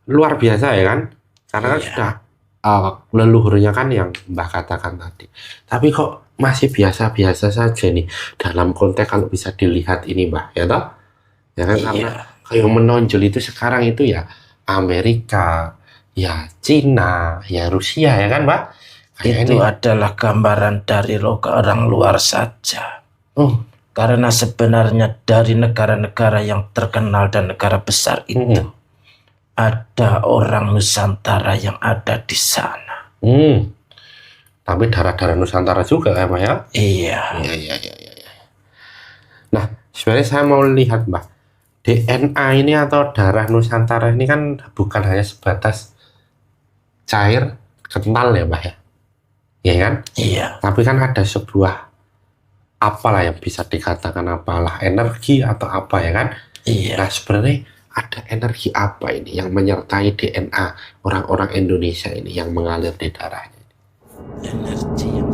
luar biasa ya kan? Karena kan Iya, sudah leluhurnya kan yang Mbah katakan tadi. Tapi kok masih biasa-biasa saja nih dalam konteks kalau bisa dilihat ini Mbah, ya toh? Ya kan karena iya. yang menonjol itu sekarang itu ya Amerika, ya Cina, ya Rusia ya kan Mbak? Kayak Itu ini. adalah gambaran dari orang luar saja. Oh, Karena sebenarnya dari negara-negara yang terkenal dan negara besar itu, hmm, ada orang Nusantara yang ada di sana. hmm. Tapi darah-darah Nusantara juga ya Mbak ya? Iya, Iya, iya, iya, iya, iya. Nah, sebenarnya saya mau lihat Mbak, DNA ini atau darah Nusantara ini kan bukan hanya sebatas cair, kental ya Mbak ya? Iya kan? iya, Tapi kan ada sebuah apalah yang bisa dikatakan apalah energi atau apa ya kan? Nah iya. sebenarnya ada energi apa ini yang menyertai DNA orang-orang Indonesia ini yang mengalir di darahnya? Energi yang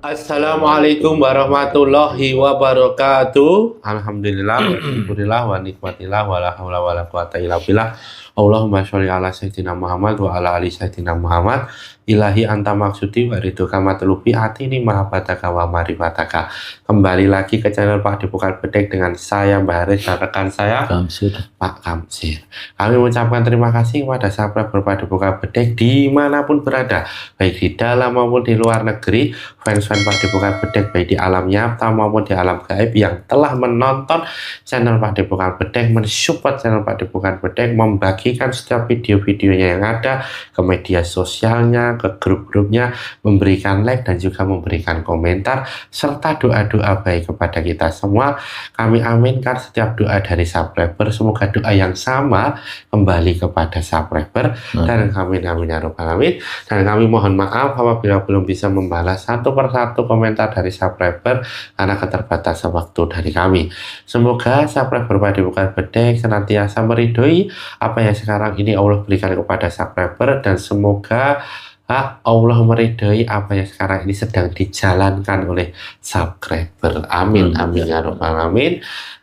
Assalamualaikum warahmatullahi wabarakatuh. Alhamdulillah, syukurillah, wa nikmatillah, wa la hawla wa la quwata illa billah. Allahumma sholli ala sayyidina Muhammad wa ala ali sayyidina Muhammad. Ilahi anta maksudi wa ridhoka matlubi atini mahabbataka wa marifataka. Kembali lagi ke channel Pak Depokan Bedek dengan saya Mbah Haris dan rekan saya Kamsir. Pak Kamsir. Kami mengucapkan terima kasih kepada sahabat Padepokan Bedek dimanapun berada, baik di dalam maupun di luar negeri, fans-fans Padepokan Bedek baik di alam nyata maupun di alam gaib yang telah menonton channel Padepokan Bedek, mensupport channel Padepokan Bedek, membagikan setiap video-videonya yang ada ke media sosialnya, ke grup-grupnya, memberikan like dan juga memberikan komentar, serta doa-doa baik kepada kita semua. Kami aminkan setiap doa dari subscriber, semoga doa yang sama kembali kepada subscriber dan kami amin ya rabbal alamin. Dan kami mohon maaf apabila belum bisa membalas satu persatu komentar dari subscriber karena keterbatasan waktu dari kami. Semoga subscriber Padepokan Bedek senantiasa meridhoi apa yang sekarang ini Allah berikan kepada subscriber, dan semoga Allah meridhoi apa yang sekarang ini sedang dijalankan oleh subscriber. Amin, amin ya rabbal alamin.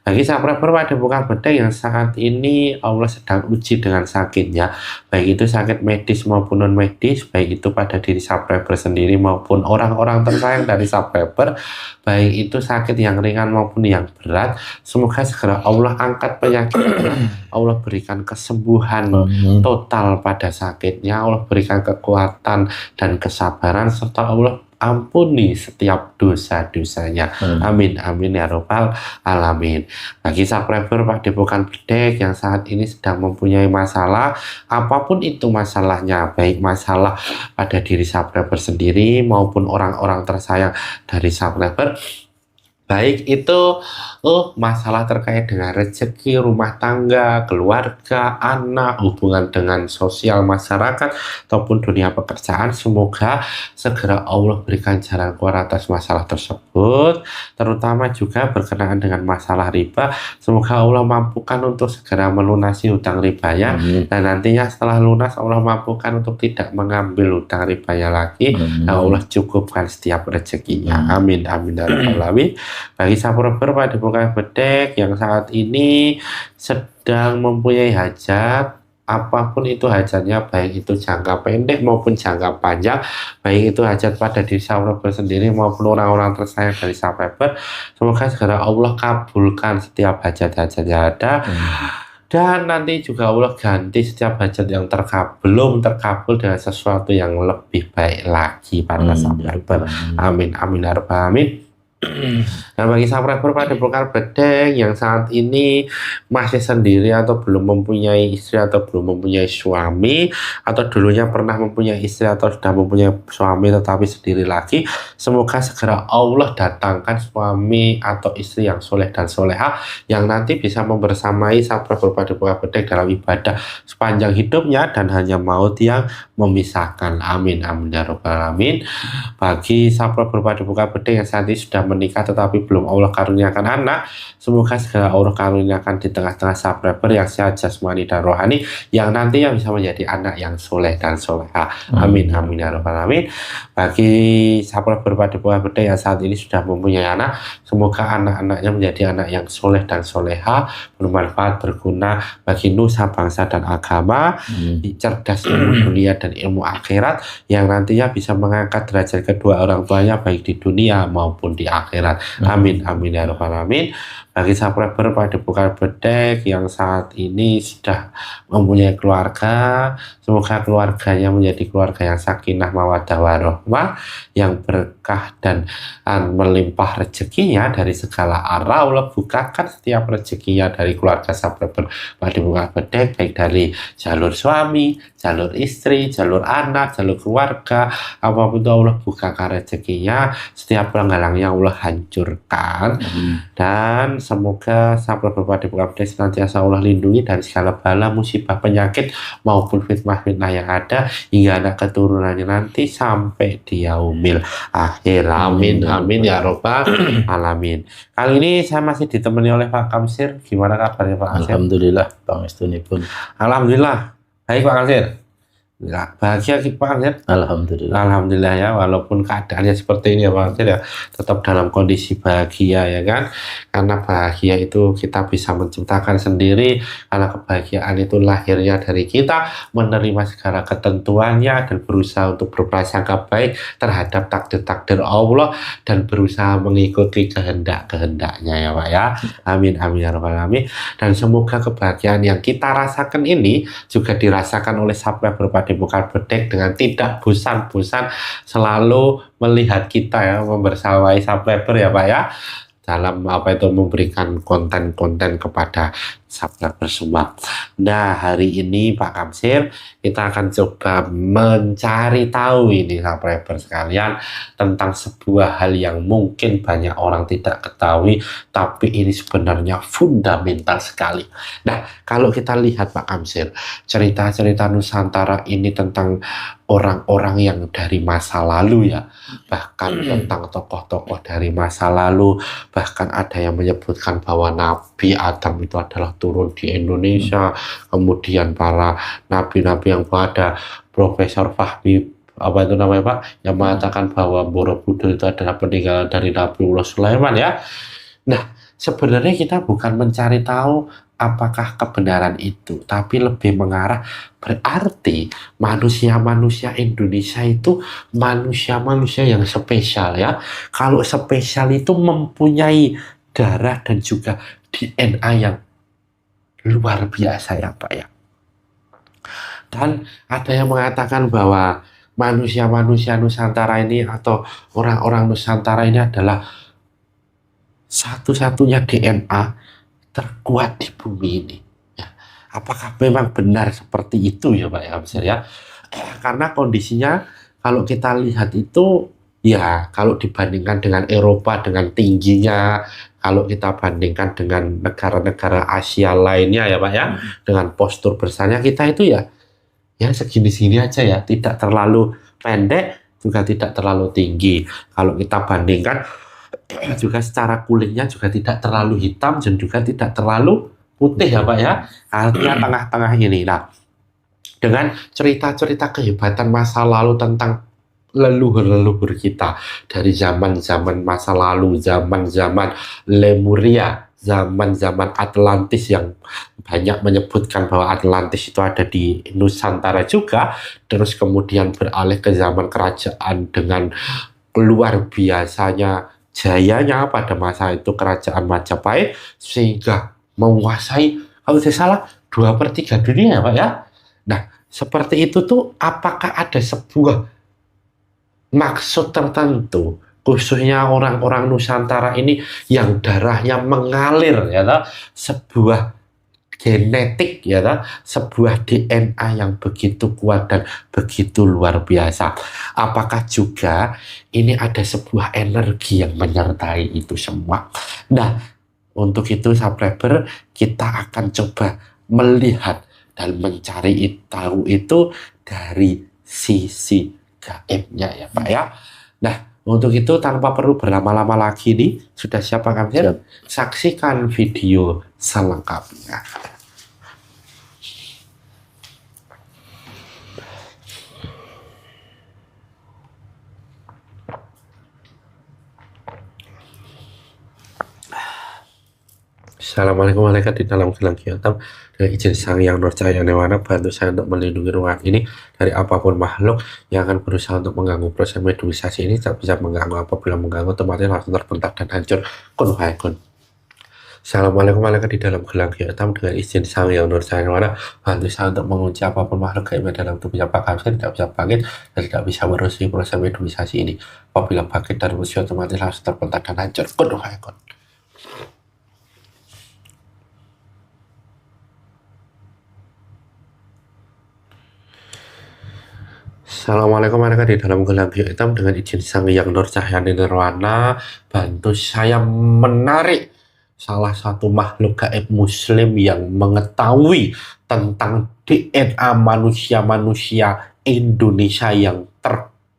Bagi subscriber Padepokan Bedek yang saat ini Allah sedang uji dengan sakitnya, baik itu sakit medis maupun non medis, baik itu pada diri subscriber sendiri maupun orang-orang tersayang dari subscriber, baik itu sakit yang ringan maupun yang berat, semoga segera Allah angkat penyakitnya, Allah berikan kesembuhan total pada sakitnya, Allah berikan kekuatan dan kesabaran, serta Allah ampuni setiap dosa-dosanya. Amin, amin ya robbal alamin. Bagi subscriber Padepokan Bedek yang saat ini sedang mempunyai masalah, apapun itu masalahnya, baik masalah pada diri subscriber sendiri maupun orang-orang tersayang dari subscriber, baik itu masalah terkait dengan rezeki, rumah tangga, keluarga, anak, hubungan dengan sosial masyarakat, ataupun dunia pekerjaan, semoga segera Allah berikan jalan keluar atas masalah tersebut, terutama juga berkenaan dengan masalah riba, semoga Allah mampukan untuk segera melunasi hutang ribanya, dan nantinya setelah lunas Allah mampukan untuk tidak mengambil hutang ribanya lagi, dan Allah cukupkan setiap rezekinya. Amin, amin ya rabbal alamin. Bagi subscriber Padepokan Bedek yang saat ini sedang mempunyai hajat, apapun itu hajatnya, baik itu jangka pendek maupun jangka panjang, baik itu hajat pada diri subscriber sendiri maupun orang-orang tersayang dari subscriber, semoga segera Allah kabulkan setiap hajat-hajat yang ada. Dan nanti juga Allah ganti setiap hajat yang belum terkabul dengan sesuatu yang lebih baik lagi para subscriber. Amin, amin ya rabbal alamin. Nah, bagi subscriber Padepokan Bedeng yang saat ini masih sendiri atau belum mempunyai istri atau belum mempunyai suami, atau dulunya pernah mempunyai istri atau sudah mempunyai suami tetapi sendiri lagi, semoga segera Allah datangkan suami atau istri yang soleh dan soleha yang nanti bisa membersamai subscriber Padepokan Bedeng dalam ibadah sepanjang hidupnya dan hanya maut yang memisahkan. Amin amin ya rabbal alamin. Bagi subscriber Padepokan Bedeng yang saat ini sudah menikah tetapi belum Allah karuniakan anak, semoga segera Allah karuniakan di tengah-tengah subscriber yang sehat jasmani dan rohani yang nantinya bisa menjadi anak yang soleh dan soleha. Amin amin ya rabbal alamin. Bagi subscriber Padepokan Bedeng yang saat ini sudah mempunyai anak, semoga anak-anaknya menjadi anak yang soleh dan soleha, bermanfaat, berguna bagi nusa, bangsa dan agama, cerdas ilmu dunia dan ilmu akhirat yang nantinya bisa mengangkat derajat kedua orang tuanya baik di dunia maupun di akhirat. Amin amin ya rabbal alamin. Bagi subscriber Padepokan Bedeng yang saat ini sudah mempunyai keluarga, semoga keluarganya menjadi keluarga yang sakinah mawaddah warahmah, yang berkah dan melimpah rezekinya dari segala arah. Allah bukakan setiap rezekinya dari keluarga subscriber Padepokan Bedeng, baik dari jalur suami, jalur istri, jalur anak, jalur keluarga, apapun itu Allah bukakan rezekinya, setiap penghalangnya Allah hancurkan. Dan semoga subscriber Padepokan Bedeng senantiasa Allah lindungi dari segala bala, musibah, penyakit maupun fitnah-fitnah yang ada hingga anak keturunannya nanti sampai di yaumil akhir. Amin amin ya robbal alamin. Kali ini saya masih ditemani oleh Pak Kamsir. Gimana kabarnya Pak Kamsir? Alhamdulillah pangestunipun. Alhamdulillah baik Pak Kamsir. Ya, bahagia sih Pak Kamsir. Alhamdulillah. Alhamdulillah ya, walaupun keadaannya seperti ini ya Pak Kamsir ya, tetap dalam kondisi bahagia ya kan, karena bahagia itu kita bisa menciptakan sendiri, karena kebahagiaan itu lahirnya dari kita menerima segala ketentuannya dan berusaha untuk berprasangka baik terhadap takdir-takdir Allah dan berusaha mengikuti kehendak-kehendaknya ya Pak ya. Amin amin ya rabbal alamin. Dan semoga kebahagiaan yang kita rasakan ini juga dirasakan oleh subscriber Padepokan Bedeng dengan tidak bosan-bosan selalu melihat kita ya, membersamai subscriber ya Pak ya, dalam apa itu memberikan konten-konten kepada subscriber semua. Nah, hari ini Pak Kamsir kita akan coba mencari tahu ini subscriber sekalian tentang sebuah hal yang mungkin banyak orang tidak ketahui tapi ini sebenarnya fundamental sekali. Nah, kalau kita lihat Pak Kamsir, cerita-cerita Nusantara ini tentang orang-orang yang dari masa lalu ya, bahkan tentang tokoh-tokoh dari masa lalu, bahkan ada yang menyebutkan bahwa Nabi Adam itu adalah turun di Indonesia, kemudian para nabi-nabi yang ada, Profesor Fahmi apa itu namanya Pak, yang mengatakan bahwa Borobudur itu adalah peninggalan dari Nabiullah Sulaiman ya. Nah, sebenarnya kita bukan mencari tahu apakah kebenaran itu, tapi lebih mengarah berarti manusia-manusia Indonesia itu manusia-manusia yang spesial ya. Kalau spesial itu mempunyai darah dan juga DNA yang luar biasa ya Pak ya. Dan ada yang mengatakan bahwa manusia-manusia Nusantara ini atau orang-orang Nusantara ini adalah satu-satunya DNA terkuat di bumi ini. Ya. Apakah memang benar seperti itu ya Pak Kamsir ya? Karena kondisinya kalau kita lihat itu ya, kalau dibandingkan dengan Eropa dengan tingginya, kalau kita bandingkan dengan negara-negara Asia lainnya ya Pak ya, dengan postur besarnya kita itu ya segini-segini aja ya, tidak terlalu pendek juga tidak terlalu tinggi. Kalau kita bandingkan juga secara kulitnya juga tidak terlalu hitam dan juga tidak terlalu putih ya Pak ya, artinya tengah-tengah ini. Nah, dengan cerita-cerita kehebatan masa lalu tentang leluhur-leluhur kita dari zaman-zaman masa lalu, zaman-zaman Lemuria, zaman-zaman Atlantis yang banyak menyebutkan bahwa Atlantis itu ada di Nusantara juga, terus kemudian beralih ke zaman kerajaan dengan luar biasanya jayanya pada masa itu kerajaan Majapahit sehingga menguasai kalau tidak salah 2/3 dunia ya Pak ya. Nah, seperti itu tuh apakah ada sebuah maksud tertentu khususnya orang-orang Nusantara ini yang darahnya mengalir ya toh, sebuah genetik ya toh, sebuah DNA yang begitu kuat dan begitu luar biasa. Apakah juga ini ada sebuah energi yang menyertai itu semua? Nah, untuk itu subscriber kita akan coba melihat dan mencari tahu itu dari sisi gaibnya ya Pak ya. Nah, untuk itu tanpa perlu berlama-lama lagi nih, sudah siap Pak Kamsir? Saksikan video selengkapnya. Assalamualaikum malaikat di dalam gelang hitam, dengan izin Sang Yang Nurcahaya Nirwana, bantu saya untuk melindungi ruangan ini dari apapun makhluk yang akan berusaha untuk mengganggu proses mediumisasi ini. Tak bisa mengganggu, apabila mengganggu otomatis langsung terbentak dan hancur. Kun fayakun. Assalamualaikum malaikat di dalam gelang hitam, dengan izin Sang Yang Nurcahaya Nirwana, bantu saya untuk mengunci apapun makhluk gaib dalam tubuhnya Pak Kamsir, tidak bisa bangkit dan tidak bisa merusuhi proses mediumisasi ini. Apabila bangkit dan merusuhi otomatis langsung terbentak dan hancur. Kun fayakun. Assalamualaikum warahmatullahi wabarakatuh. Di dalam gelang hitam, dengan izin Sang Yang Nurcahaya Nirwana, bantu saya menarik salah satu makhluk gaib muslim yang mengetahui tentang DNA manusia-manusia Indonesia yang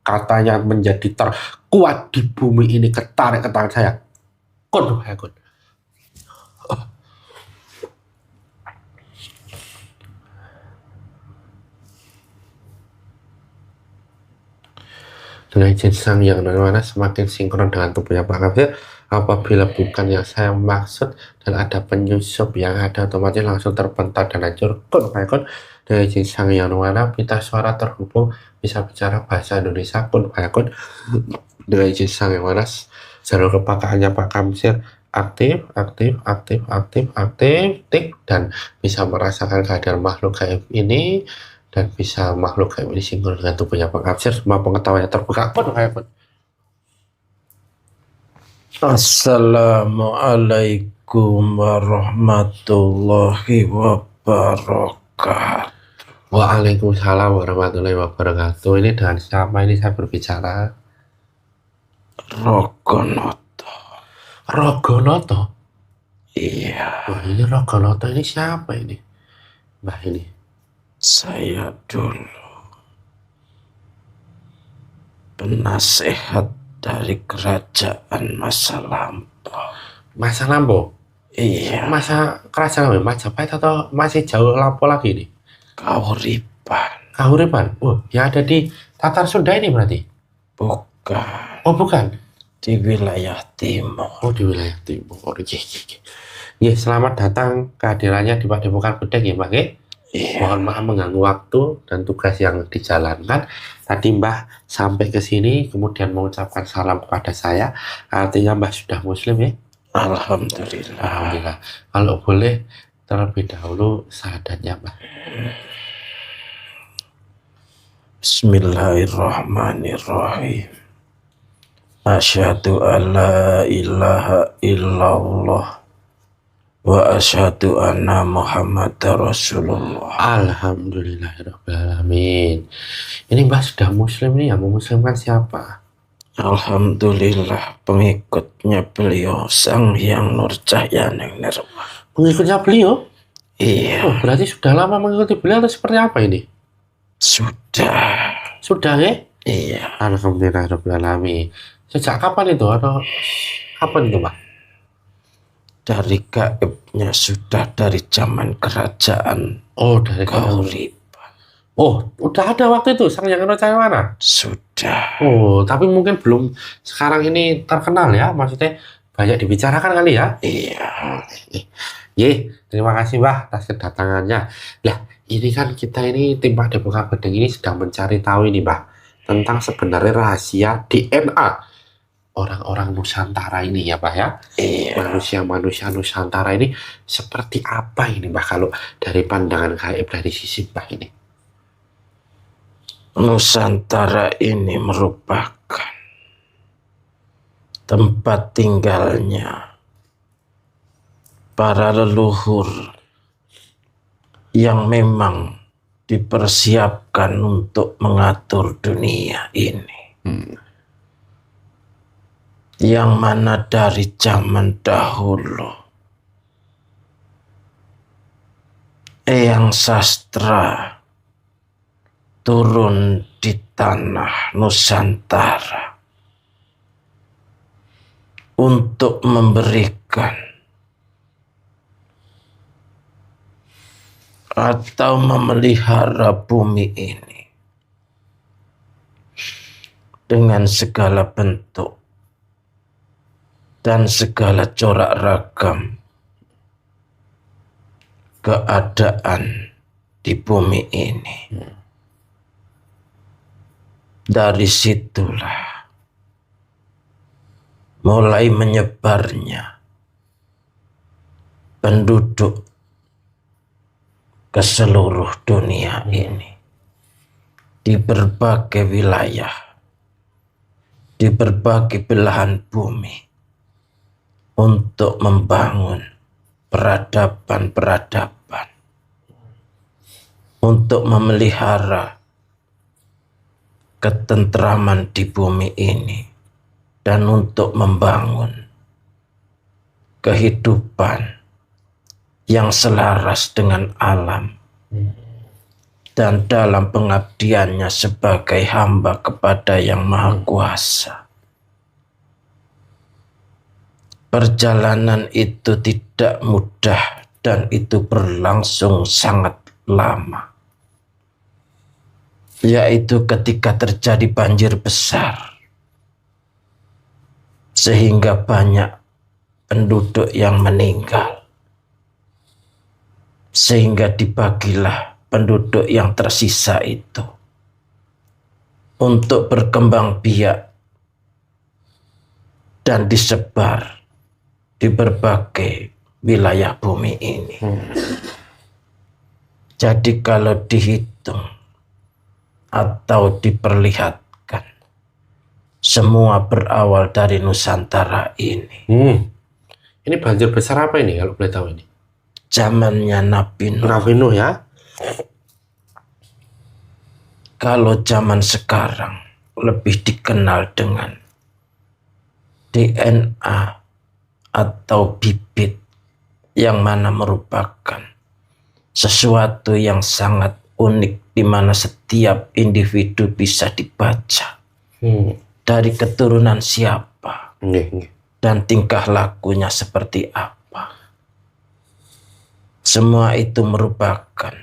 katanya menjadi terkuat di bumi ini. Ketarik ke tangan saya. Kun fayakun. Dengan izin Sang Yang Nirwana, semakin sinkron dengan tubuhnya Pak Kamsir. Apabila bukan yang saya maksud dan ada penyusup yang ada, otomatis langsung terbentak dan hancur. Kun fayakun. Dengan izin Sang Yang Nirwana, pita suara terhubung, bisa bicara bahasa Indonesia. Kun fayakun. Dengan izin Sang Yang Nirwana, jalur kepakaannya Pak Kamsir aktif, dan bisa merasakan kehadiran makhluk gaib ini. Dan bisa makhluk gaib ini sinkron dengan tubuhnya Pak Kamsir, semua pengetahuannya terbuka. Kun fayakun. Assalamualaikum warahmatullahi wabarakatuh. Waalaikumsalam warahmatullahi wabarakatuh. Ini dengan siapa ini saya berbicara? Rogonoto. Rogonoto? Iya, Wah, ini Rogonoto ini siapa ini? Mbah ini. saya dulu penasehat dari kerajaan masa lampau. Masa lampau? Iya, Masa kerajaan lampau? Majapahit atau masih jauh lampau lagi nih? Kauripan. Kahuripan? Oh, yang ada di Tatar Sunda ini berarti? Bukan, Oh, bukan? di wilayah timur. Oh, di wilayah timur. Oh, iya. Selamat datang kehadirannya di Padepokan Bedek ya, Mbak. Iya, Mohon maaf mengganggu waktu dan tugas yang dijalankan. Tadi Mbah sampai ke sini kemudian mengucapkan salam kepada saya. Artinya Mbah sudah muslim ya? alhamdulillah. Alhamdulillah. Kalau boleh terlebih dahulu syahadatnya Mbah. Bismillahirrahmanirrahim. Asyhadu an la ilaha illallah wa asyhadu anna Muhammadar Rasulullah. Alhamdulillahirrahmanirrahim. Ini Mbah sudah muslim nih, yang memuslimkan siapa? Alhamdulillah, pengikutnya beliau Sang Yang Nurcahaya Nirwana. Pengikutnya beliau? Iya, Oh, berarti sudah lama mengikuti beliau atau seperti apa ini? sudah. Sudah ya? Iya, Alhamdulillahirrahmanirrahim. Sejak kapan itu atau kapan itu Mbah? dari gaibnya sudah dari zaman kerajaan Oh, dari Kauripan. Oh, udah ada waktu itu Sang Yang Nurcahaya. Sudah. Oh, tapi mungkin belum sekarang ini terkenal ya, maksudnya banyak dibicarakan kali ya. Iya, Terima kasih Mbah atas kedatangannya. Lah, ini kan kita ini tim Padepokan Bedeng ini sedang mencari tahu ini Mbah tentang sebenarnya rahasia DNA orang-orang Nusantara ini ya Mbah ya. iya. Manusia-manusia Nusantara ini seperti apa ini Mbah kalau dari pandangan gaib dari sisi Mbah ini? Nusantara ini merupakan tempat tinggalnya para leluhur yang memang dipersiapkan untuk mengatur dunia ini. Yang mana dari zaman dahulu Eyang Sastra turun di tanah Nusantara untuk memberikan atau memelihara bumi ini dengan segala bentuk dan segala corak ragam keadaan di bumi ini. Dari situlah mulai menyebarnya penduduk ke seluruh dunia ini, di berbagai wilayah, di berbagai belahan bumi, untuk membangun peradaban-peradaban, untuk memelihara ketentraman di bumi ini, dan untuk membangun kehidupan yang selaras dengan alam dan dalam pengabdiannya sebagai hamba kepada Yang Maha Kuasa. Perjalanan itu tidak mudah dan itu berlangsung sangat lama, yaitu ketika terjadi banjir besar sehingga banyak penduduk yang meninggal, sehingga dibagilah penduduk yang tersisa itu untuk berkembang biak dan disebar di berbagai wilayah bumi ini. Jadi kalau dihitung atau diperlihatkan, semua berawal dari Nusantara ini. Ini banjir besar apa ini kalau boleh tahu ini? Zamannya Nabi Nuh. Nabi Nuh ya? Kalau zaman sekarang lebih dikenal dengan DNA atau bibit, yang mana merupakan sesuatu yang sangat unik di mana setiap individu bisa dibaca dari keturunan siapa dan tingkah lakunya seperti apa. Semua itu merupakan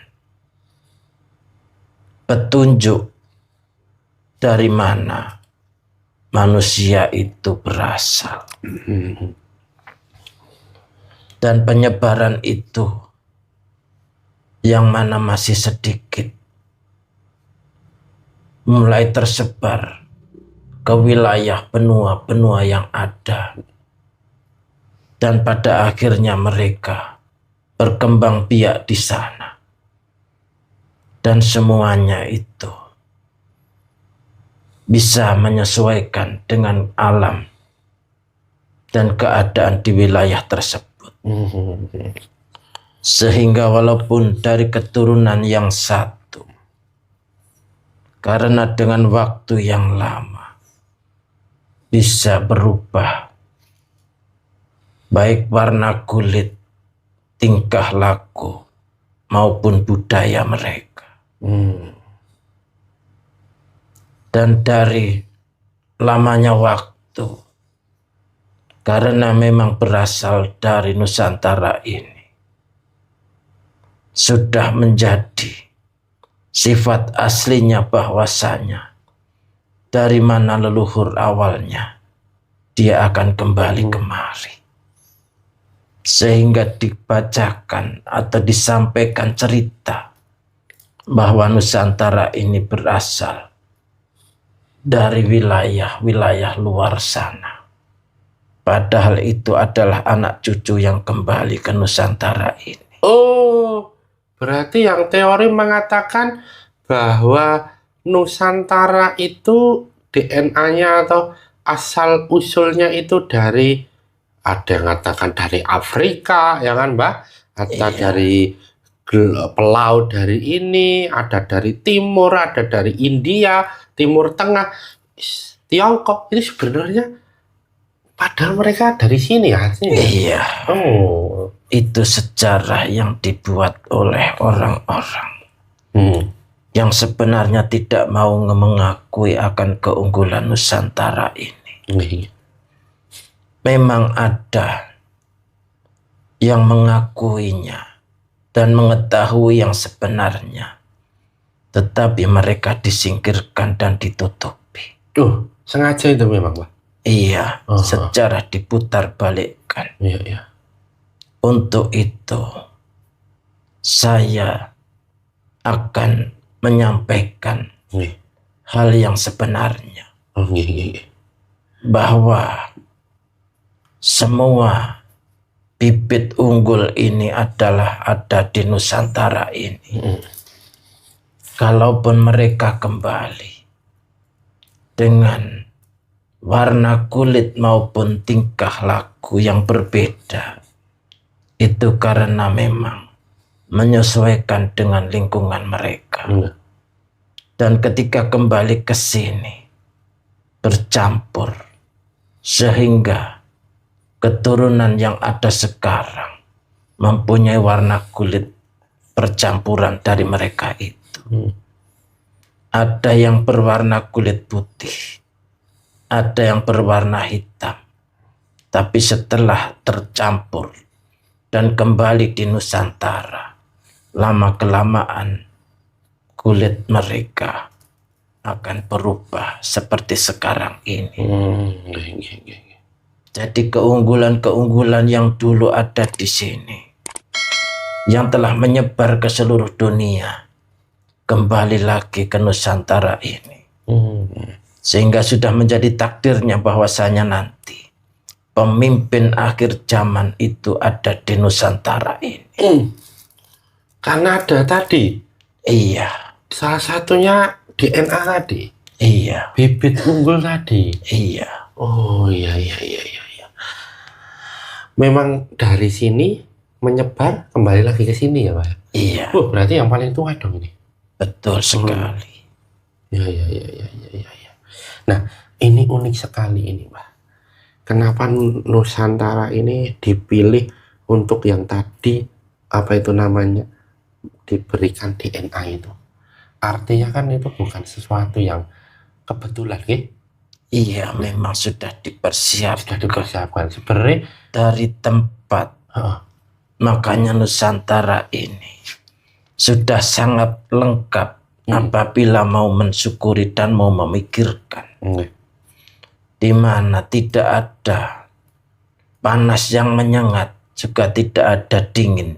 petunjuk dari mana manusia itu berasal. Dan penyebaran itu yang mana masih sedikit mulai tersebar ke wilayah benua-benua yang ada. Dan pada akhirnya mereka berkembang biak di sana. Dan semuanya itu bisa menyesuaikan dengan alam dan keadaan di wilayah tersebut. Sehingga walaupun dari keturunan yang satu, karena dengan waktu yang lama bisa berubah, baik warna kulit, tingkah laku, maupun budaya mereka. Dan dari lamanya waktu, karena memang berasal dari Nusantara ini, sudah menjadi sifat aslinya bahwasanya dari mana leluhur awalnya, dia akan kembali kemari. Sehingga dibacakan atau disampaikan cerita bahwa Nusantara ini berasal dari wilayah-wilayah luar sana. Padahal itu adalah anak cucu yang kembali ke Nusantara ini. Oh, berarti yang teori mengatakan bahwa Nusantara itu DNA-nya atau asal usulnya itu dari, ada yang mengatakan dari Afrika, ya kan Mbak? Ada Iya. dari pelaut dari ini, ada dari timur, ada dari India, Timur Tengah, Tiongkok. Ini sebenarnya padahal mereka dari sini aslinya. Iya, Oh. itu sejarah yang dibuat oleh orang-orang yang sebenarnya tidak mau mengakui akan keunggulan Nusantara ini. Memang ada yang mengakuinya dan mengetahui yang sebenarnya, tetapi mereka disingkirkan dan ditutupi. Sengaja itu memang, Pak. Iya, sejarah diputar balikkan. Iya. Untuk itu, saya akan menyampaikan hal yang sebenarnya, bahwa semua bibit unggul ini adalah ada di Nusantara ini. Kalaupun mereka kembali dengan warna kulit maupun tingkah laku yang berbeda, itu karena memang menyesuaikan dengan lingkungan mereka. Dan ketika kembali ke sini, bercampur, sehingga keturunan yang ada sekarang mempunyai warna kulit percampuran dari mereka itu. Ada yang berwarna kulit putih, ada yang berwarna hitam. Tapi setelah tercampur dan kembali di Nusantara, lama-kelamaan kulit mereka akan berubah seperti sekarang ini. Jadi keunggulan-keunggulan yang dulu ada di sini, yang telah menyebar ke seluruh dunia, kembali lagi ke Nusantara ini. Sehingga sudah menjadi takdirnya bahwasanya nanti pemimpin akhir zaman itu ada di Nusantara ini. Karena ada tadi. Iya. Salah satunya DNA tadi. Iya. Bibit unggul tadi. Iya. Oh iya. Memang dari sini menyebar kembali lagi ke sini ya, Pak? Iya. Berarti yang paling tua dong ini. Betul sekali. Iya. Nah, ini unik sekali ini, Pak. Kenapa Nusantara ini dipilih untuk yang tadi, apa itu namanya, diberikan DNA itu? Artinya kan itu bukan sesuatu yang kebetulan, gitu? Iya, memang sudah dipersiapkan. Sebenarnya dari tempat. Makanya Nusantara ini sudah sangat lengkap apabila mau mensyukuri dan mau memikirkan. Di mana tidak ada panas yang menyengat, juga tidak ada dingin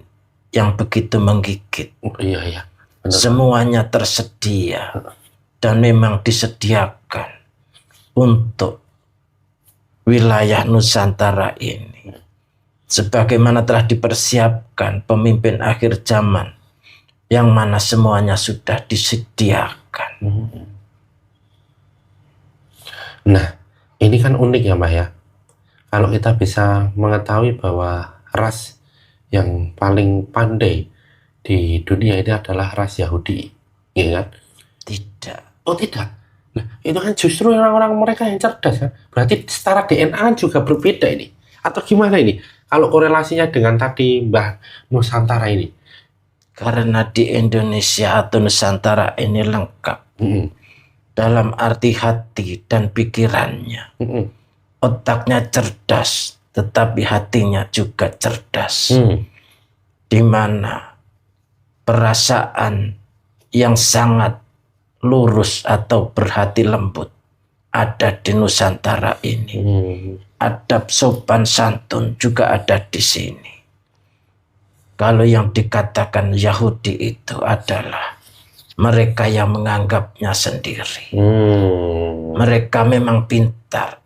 yang begitu menggigit. Iya. Semuanya tersedia dan memang disediakan untuk wilayah Nusantara ini. Sebagaimana telah dipersiapkan pemimpin akhir zaman, yang mana semuanya sudah disediakan. Nah, ini kan unik ya, Mbak ya. Kalau kita bisa mengetahui bahwa ras yang paling pandai di dunia ini adalah ras Yahudi, ya kan? Tidak. Oh tidak. Nah, itu kan justru orang-orang mereka yang cerdas kan. Berarti secara DNA juga berbeda ini. Atau gimana ini? Kalau korelasinya dengan tadi Mbah Nusantara ini. Karena di Indonesia atau Nusantara ini lengkap. Dalam arti hati dan pikirannya. Otaknya cerdas, tetapi hatinya juga cerdas. Di mana perasaan yang sangat lurus atau berhati lembut ada di Nusantara ini. Adab sopan santun juga ada di sini. Kalau yang dikatakan Yahudi itu adalah mereka yang menganggapnya sendiri. Mereka memang pintar,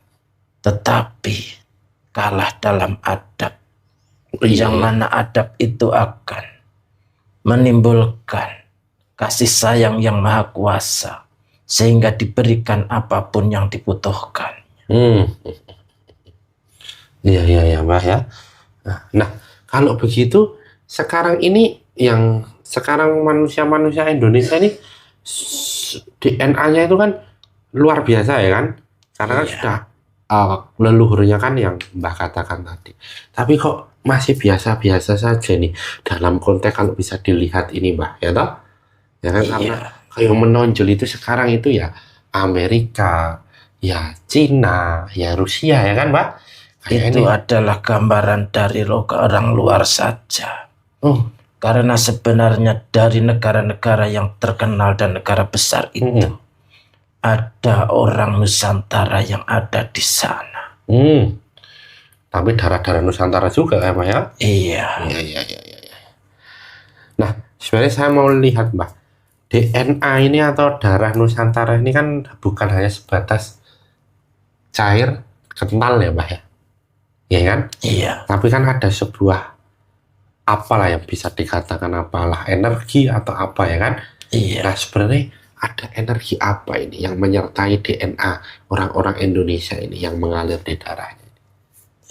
tetapi kalah dalam adab. Yang mana adab itu akan menimbulkan kasih sayang yang maha kuasa, sehingga diberikan apapun yang dibutuhkan. Hmm. Iya, iya, ya, Mbak ya. Nah, kalau begitu sekarang ini yang sekarang manusia-manusia Indonesia ini DNA-nya itu kan luar biasa ya kan? Karena kan Iya. sudah leluhurnya kan yang Mbak katakan tadi. Tapi kok masih biasa-biasa saja nih dalam konteks kalau bisa dilihat ini Mbak, ya toh? Ya kan karena Iya. yang menonjol itu sekarang itu ya Amerika, ya Cina, ya Rusia ya kan Mbak? Kayak Itu ini. adalah gambaran dari orang luar saja. Oh, Karena sebenarnya dari negara-negara yang terkenal dan negara besar itu, ada orang Nusantara yang ada di sana. tapi darah-darah Nusantara juga ya Mbak ya? Iya. Iya, iya, iya, iya. Nah, sebenarnya saya mau lihat Mbak, DNA ini atau darah Nusantara ini kan bukan hanya sebatas cair, kental ya Mbak ya? Iya kan? Iya. Tapi kan ada sebuah apalah yang bisa dikatakan apalah, energi atau apa ya kan? Iya. Nah, sebenarnya ada energi apa ini yang menyertai DNA orang-orang Indonesia ini yang mengalir di darahnya?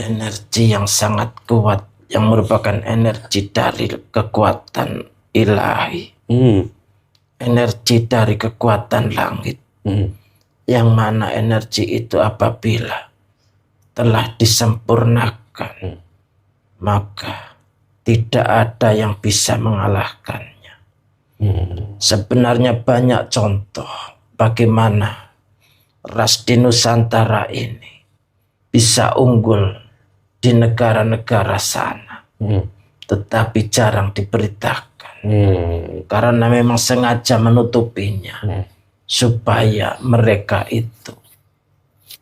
Energi yang sangat kuat, yang merupakan energi dari kekuatan ilahi. Energi dari kekuatan langit. Yang mana energi itu apabila telah disempurnakan, maka tidak ada yang bisa mengalahkannya. Sebenarnya banyak contoh bagaimana ras di Nusantara ini bisa unggul di negara-negara sana, tetapi jarang diberitakan karena memang sengaja menutupinya supaya mereka itu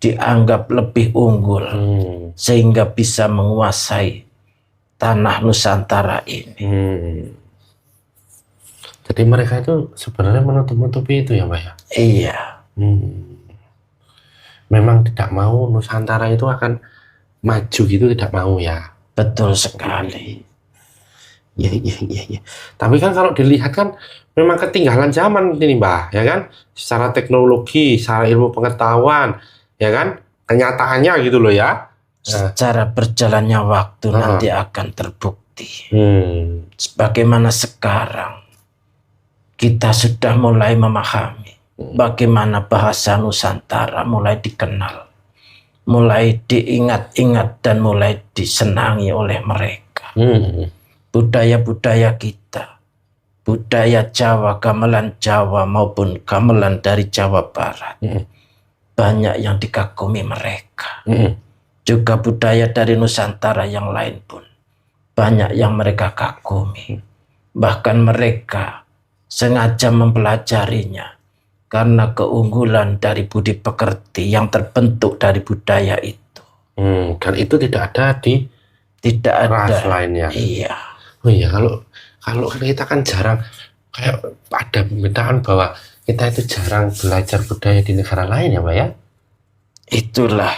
dianggap lebih unggul sehingga bisa menguasai tanah Nusantara ini. Jadi mereka itu sebenarnya menutup-nutupi itu ya Mbak ya? Iya. Memang tidak mau Nusantara itu akan maju gitu, tidak mau ya? Betul sekali. Iya, iya, iya, iya. Tapi kan kalau dilihat kan memang ketinggalan zaman ini Mbak, ya kan? Secara teknologi, secara ilmu pengetahuan, ya kan? Kenyataannya gitu loh ya. Secara berjalannya waktu nanti akan terbukti. Sebagaimana Bagaimana sekarang kita sudah mulai memahami bagaimana bahasa Nusantara mulai dikenal, mulai diingat-ingat dan mulai disenangi oleh mereka. Budaya-budaya kita, budaya Jawa, gamelan Jawa maupun gamelan dari Jawa Barat, banyak yang dikagumi mereka. Juga budaya dari Nusantara yang lain pun banyak yang mereka kagumi. Bahkan mereka sengaja mempelajarinya karena keunggulan dari budi pekerti yang terbentuk dari budaya itu. Dan itu tidak ada di ras lainnya. Iya. Oh iya, kalau kita kan jarang, kayak ada pemberitaan bahwa kita itu jarang belajar budaya di negara lain ya Mbak ya? Itulah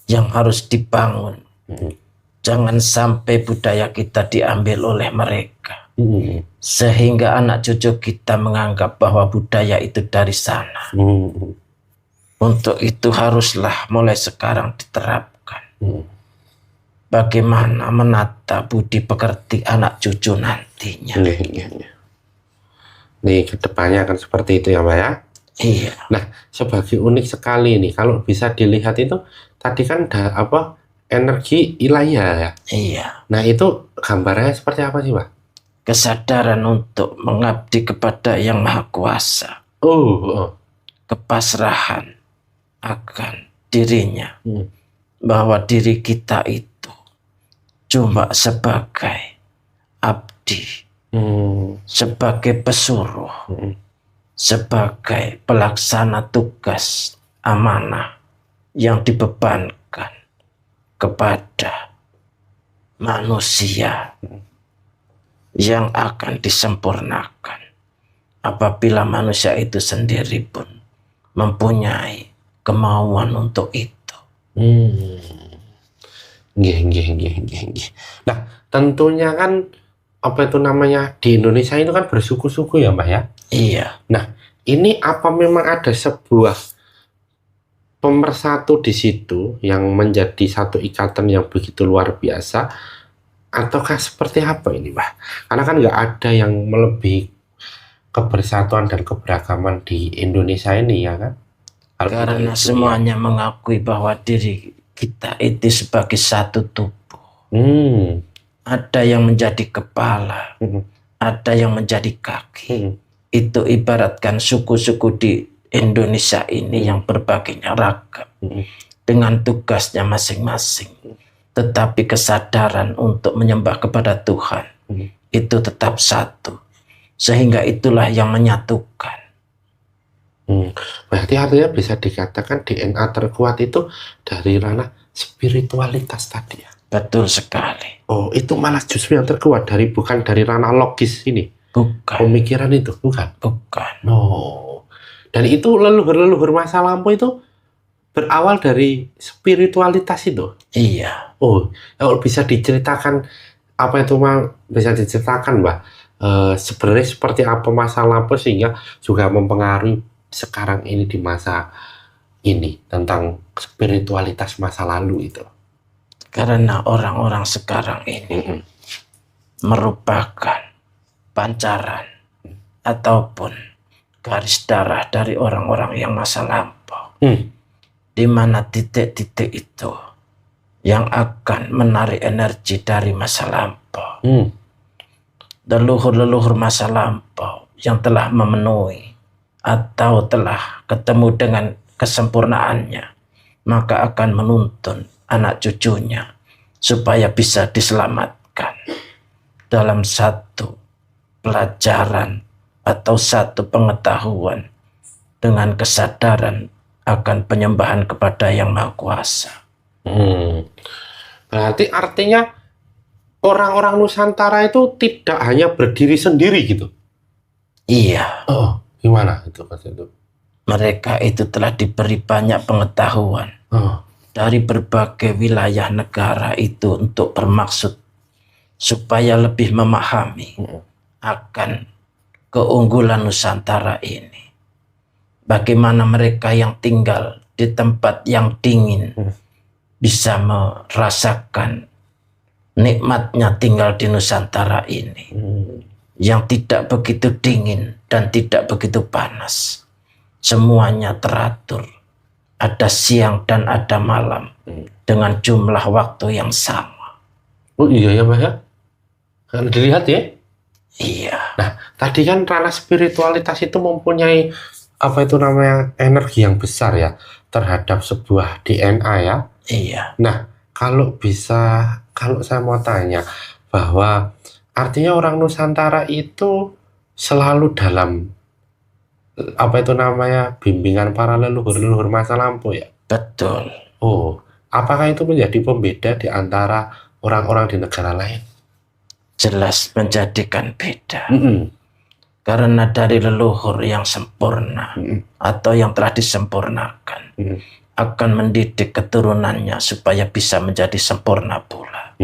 yang harus dibangun. Jangan sampai budaya kita diambil oleh mereka. Sehingga anak cucu kita menganggap bahwa budaya itu dari sana. Untuk itu haruslah mulai sekarang diterapkan. Bagaimana menata budi pekerti anak cucu nantinya. Nih, kedepannya akan seperti itu ya Mbak ya? Iya. Nah, sebagai unik sekali nih, kalau bisa dilihat itu, tadi kan ada apa, energi ilahiyah ya? Iya. Nah, itu gambarnya seperti apa sih Mbak? Kesadaran untuk mengabdi kepada Yang Maha Kuasa. Kepasrahan akan dirinya. Bahwa diri kita itu cuma sebagai abdi, sebagai pesuruh, sebagai pelaksana tugas amanah yang dibebankan kepada manusia yang akan disempurnakan apabila manusia itu sendiri pun mempunyai kemauan untuk itu. Nah, tentunya kan apa itu namanya di Indonesia itu kan bersuku-suku ya Mbak ya? Iya. Nah, ini apa memang ada sebuah pemersatu di situ yang menjadi satu ikatan yang begitu luar biasa, ataukah seperti apa ini, Mbah? Karena kan nggak ada yang melebihi kebersatuan dan keberagaman di Indonesia ini, ya kan? Kalau kita Karena itu, semuanya mengakui bahwa diri kita itu sebagai satu tubuh. Hmm. Ada yang menjadi kepala, ada yang menjadi kaki. Itu ibaratkan suku-suku di Indonesia ini yang berbagainya ragam. Dengan tugasnya masing-masing. Tetapi kesadaran untuk menyembah kepada Tuhan itu tetap satu. Sehingga itulah yang menyatukan. Berarti artinya bisa dikatakan DNA terkuat itu dari ranah spiritualitas tadi ya? Betul sekali. Oh, itu malah justru yang terkuat bukan dari ranah logis ini. Bukan. Pemikiran itu, bukan? Bukan. No. Dan itu leluhur-leluhur masa lampau itu berawal dari spiritualitas itu. Iya. Oh, kalau bisa diceritakan apa itu bisa diceritakan, Mbak? Sebenarnya seperti apa masa lampau sehingga juga mempengaruhi sekarang ini di masa ini tentang spiritualitas masa lalu itu. Karena orang-orang sekarang ini merupakan pancaran ataupun garis darah dari orang-orang yang masa lampau. Di mana titik-titik itu yang akan menarik energi dari masa lampau. Leluhur-leluhur masa lampau yang telah memenuhi atau telah ketemu dengan kesempurnaannya, maka akan menuntun anak cucunya supaya bisa diselamatkan dalam satu pelajaran atau satu pengetahuan dengan kesadaran akan penyembahan kepada Yang Maha Kuasa. Berarti artinya orang-orang Nusantara itu tidak hanya berdiri sendiri gitu? Iya. Oh, gimana itu Mas itu? Mereka itu telah diberi banyak pengetahuan dari berbagai wilayah negara itu untuk bermaksud supaya lebih memahami akan keunggulan Nusantara ini. Bagaimana mereka yang tinggal di tempat yang dingin bisa merasakan nikmatnya tinggal di Nusantara ini. Yang tidak begitu dingin dan tidak begitu panas. Semuanya teratur. Ada siang dan ada malam dengan jumlah waktu yang sama. Oh iya ya Mbak ya? Kan dilihat ya? Iya. Nah, tadi kan ranah spiritualitas itu mempunyai apa itu namanya energi yang besar ya terhadap sebuah DNA ya. Iya. Nah, kalau saya mau tanya bahwa artinya orang Nusantara itu selalu dalam apa itu namanya bimbingan para leluhur masa lampau ya. Betul. Oh, apakah itu menjadi pembeda di antara orang-orang di negara lain? Jelas menjadikan beda. Karena dari leluhur yang sempurna atau yang telah disempurnakan akan mendidik keturunannya supaya bisa menjadi sempurna pula.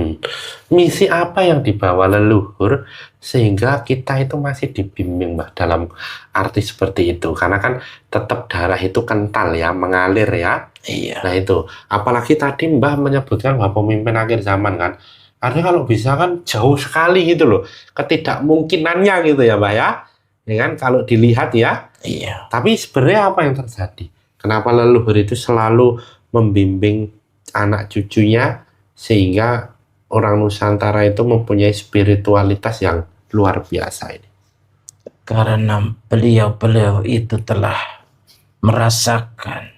Misi apa yang dibawa leluhur sehingga kita itu masih dibimbing Mbak dalam arti seperti itu? Karena kan tetap darah itu kental ya, mengalir ya. Iya. Nah itu, apalagi tadi Mbah menyebutkan bahwa pemimpin akhir zaman kan, artinya kalau bisa kan jauh sekali gitu loh, ketidakmungkinannya gitu ya Mbak ya. Ya kan kalau dilihat ya. Iya. Tapi sebenarnya apa yang terjadi? Kenapa leluhur itu selalu membimbing anak cucunya sehingga orang Nusantara itu mempunyai spiritualitas yang luar biasa ini? Karena beliau-beliau itu telah merasakan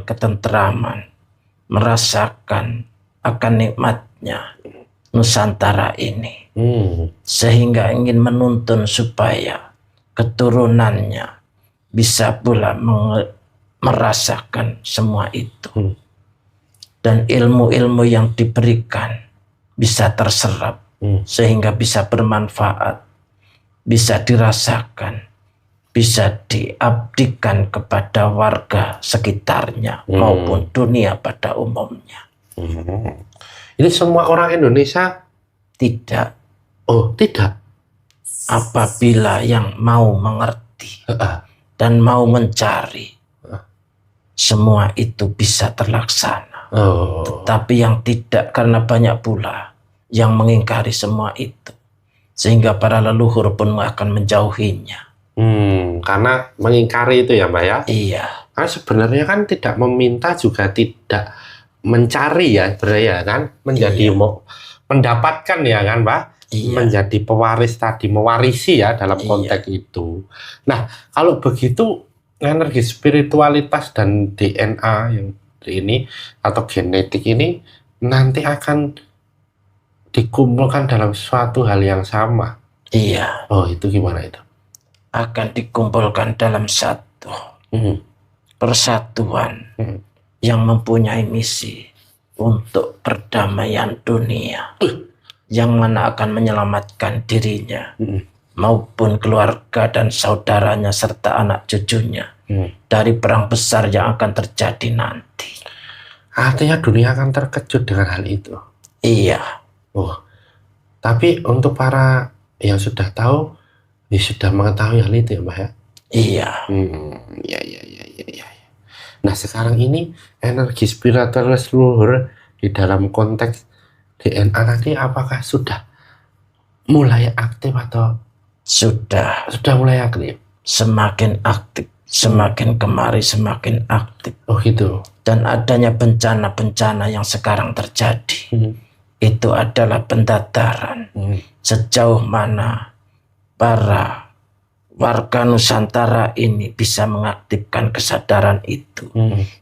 ketentraman, merasakan akan nikmatnya Nusantara ini. Sehingga ingin menuntun supaya keturunannya bisa pula merasakan semua itu. Dan ilmu-ilmu yang diberikan bisa terserap sehingga bisa bermanfaat, bisa dirasakan, bisa diabdikan kepada warga sekitarnya maupun dunia pada umumnya. Ini semua orang Indonesia? Tidak. Oh, tidak. Apabila yang mau mengerti dan mau mencari semua itu bisa terlaksana. Oh. Tapi yang tidak, karena banyak pula yang mengingkari semua itu, sehingga para leluhur pun akan menjauhinya. Karena mengingkari itu ya Mbak ya? Iya. Karena sebenarnya kan tidak meminta juga tidak mencari ya sebenarnya kan, menjadi mendapatkan ya kan Mbak? Iya. Menjadi pewaris tadi, mewarisi ya dalam konteks itu. Nah, kalau begitu energi spiritualitas dan DNA yang ini atau genetik ini nanti akan dikumpulkan dalam suatu hal yang sama. Iya. Oh, itu gimana itu? Akan dikumpulkan dalam satu persatuan yang mempunyai misi untuk perdamaian dunia, yang mana akan menyelamatkan dirinya maupun keluarga dan saudaranya serta anak cucunya dari perang besar yang akan terjadi nanti. Artinya dunia akan terkejut dengan hal itu. Iya. Oh, tapi untuk para yang sudah tahu, ya sudah mengetahui hal itu ya Mbak ya? Iya. Ya. Nah sekarang ini energi spiritual leluhur di dalam konteks DNA nanti apakah sudah mulai aktif atau sudah mulai aktif? Semakin aktif, semakin kemari semakin aktif. Oh gitu. Dan adanya bencana-bencana yang sekarang terjadi itu adalah pendataran sejauh mana para warga Nusantara ini bisa mengaktifkan kesadaran itu,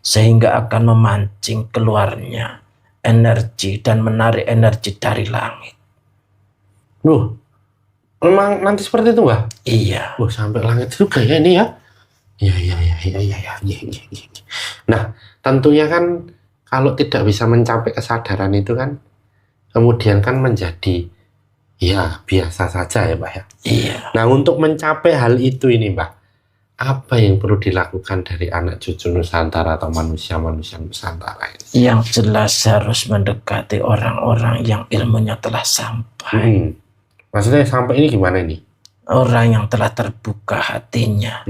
sehingga akan memancing keluarnya energi dan menarik energi dari langit. Loh, memang nanti seperti itu Mbak? Iya. Oh, sampai langit juga ya ini ya? Iya. Nah, tentunya kan kalau tidak bisa mencapai kesadaran itu kan, kemudian kan menjadi ya biasa saja ya Mbak ya? Iya. Nah, untuk mencapai hal itu ini Mbak, apa yang perlu dilakukan dari anak cucu Nusantara atau manusia-manusia Nusantara ini? Yang jelas harus mendekati orang-orang yang ilmunya telah sampai. Maksudnya sampai ini gimana ini? Orang yang telah terbuka hatinya,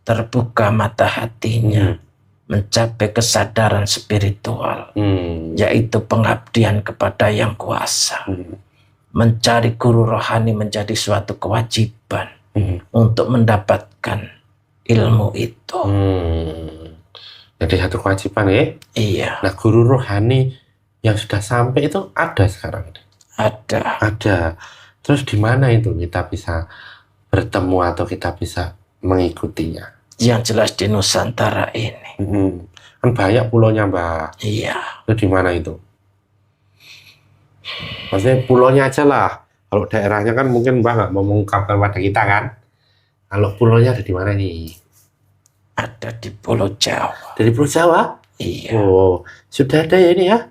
terbuka mata hatinya, mencapai kesadaran spiritual, yaitu pengabdian kepada Yang Kuasa. Mencari guru rohani menjadi suatu kewajiban untuk mendapatkan ilmu itu. Jadi satu kewajiban ya? Iya. Nah, guru rohani yang sudah sampai itu ada sekarang? Ada. Terus di mana itu kita bisa bertemu atau kita bisa mengikutinya? Yang jelas di Nusantara ini. Kan banyak pulaunya Mbak. Iya. Itu di mana itu? Maksudnya pulaunya aja lah. Kalau daerahnya kan mungkin Mbak nggak mau mengungkapkan pada kita kan. Kalau pulaunya ada di mana nih? Ada di Pulau Jawa. Dari Pulau Jawa? Iya. Oh, sudah ada ya ini ya?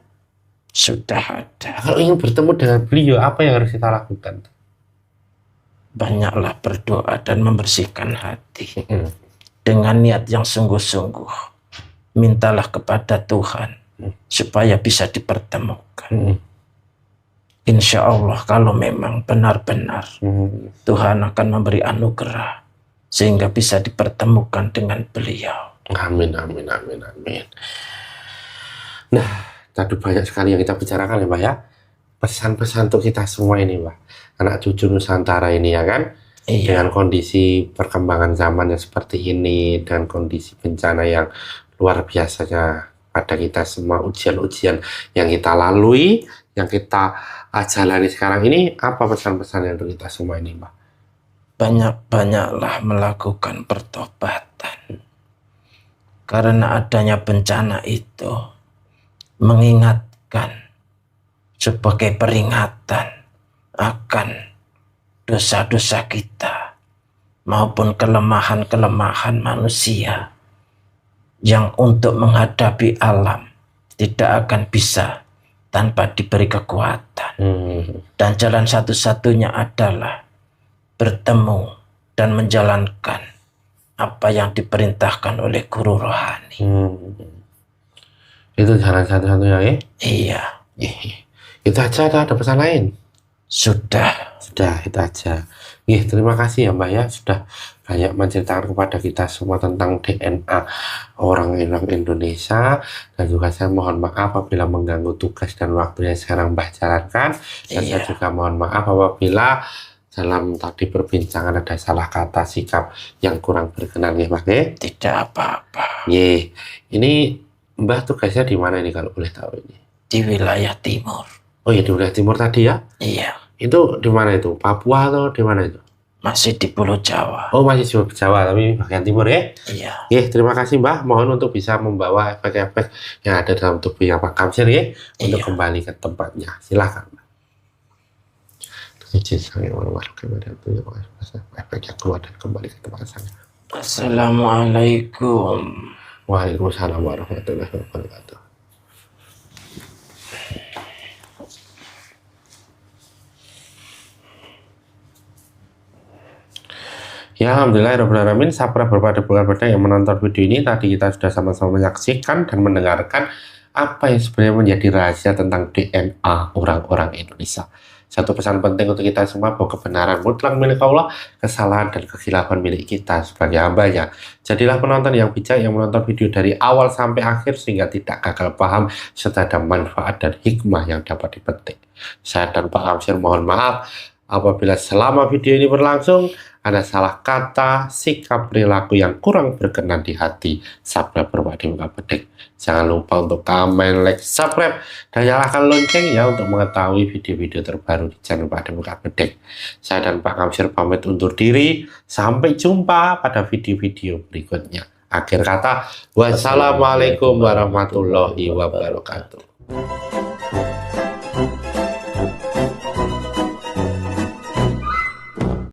Sudah ada. Kalau ingin bertemu dengan beliau, apa yang harus kita lakukan? Banyaklah berdoa dan membersihkan hati. Dengan niat yang sungguh-sungguh. Mintalah kepada Tuhan supaya bisa dipertemukan. Insya Allah kalau memang benar-benar Tuhan akan memberi anugerah sehingga bisa dipertemukan dengan beliau. Amin. Nah, tadi banyak sekali yang kita bicarakan ya Mbak ya. Pesan-pesan untuk kita semua ini Mbak. Anak cucu Nusantara ini ya kan. Iya. Dengan kondisi perkembangan zaman yang seperti ini, dan kondisi bencana yang luar biasanya pada kita semua, ujian-ujian yang kita lalui, yang kita jalani sekarang ini, apa pesan-pesan untuk kita semua ini Mbak? Banyak-banyaklah melakukan pertobatan. Karena adanya bencana itu mengingatkan sebagai peringatan akan dosa-dosa kita maupun kelemahan-kelemahan manusia yang untuk menghadapi alam tidak akan bisa tanpa diberi kekuatan. Dan jalan satu-satunya adalah bertemu dan menjalankan apa yang diperintahkan oleh guru rohani. Itu jalan satu-satunya ya? Iya. Itu aja atau ada pesan lain? Sudah, itu aja. Terima kasih ya Mbak ya, sudah banyak menceritakan kepada kita semua tentang DNA orang Indonesia, dan juga saya mohon maaf apabila mengganggu tugas dan waktunya sekarang Mbah jalankan, dan saya juga mohon maaf apabila dalam tadi perbincangan ada salah kata sikap yang kurang berkenan ya Mbah. Tidak apa-apa. Ini Mbah tugasnya di mana ini kalau boleh tahu ini? Di wilayah timur. Oh ya, di wilayah timur tadi ya? Iya. Itu di mana itu? Papua atau di mana itu? Masih di Pulau Jawa. Oh, masih di Jawa, tapi bagian timur ya? Iya. Terima kasih Mbah. Mohon untuk bisa membawa efek-efek yang ada dalam tubuhnya Pak Kamsir ya, untuk kembali ke tempatnya. Silakan. Efek yang keluar dan kembali ke tempat asalnya. Assalamualaikum. Waalaikumsalam warahmatullahi wabarakatuh. Ya, alhamdulillahirrahmanirrahim. Sapra berpada bukan yang menonton video ini, tadi kita sudah sama-sama menyaksikan dan mendengarkan apa yang sebenarnya menjadi rahasia tentang DNA orang-orang Indonesia. Satu pesan penting untuk kita semua bahwa kebenaran mutlak milik Allah, kesalahan dan kekhilafan milik kita sebagai hambanya. Jadilah penonton yang bijak yang menonton video dari awal sampai akhir sehingga tidak gagal paham serta ada manfaat dan hikmah yang dapat dipetik. Saya dan Pak Kamsir mohon maaf apabila selama video ini berlangsung ada salah kata, sikap, perilaku yang kurang berkenan di hati Sabra Berbakti Muka Bedek. Jangan lupa untuk komen, like, subscribe, dan nyalakan lonceng ya untuk mengetahui video-video terbaru di channel Berbakti Muka Bedek. Saya dan Pak Kamsir pamit undur diri. Sampai jumpa pada video-video berikutnya. Akhir kata, wassalamualaikum warahmatullahi wabarakatuh.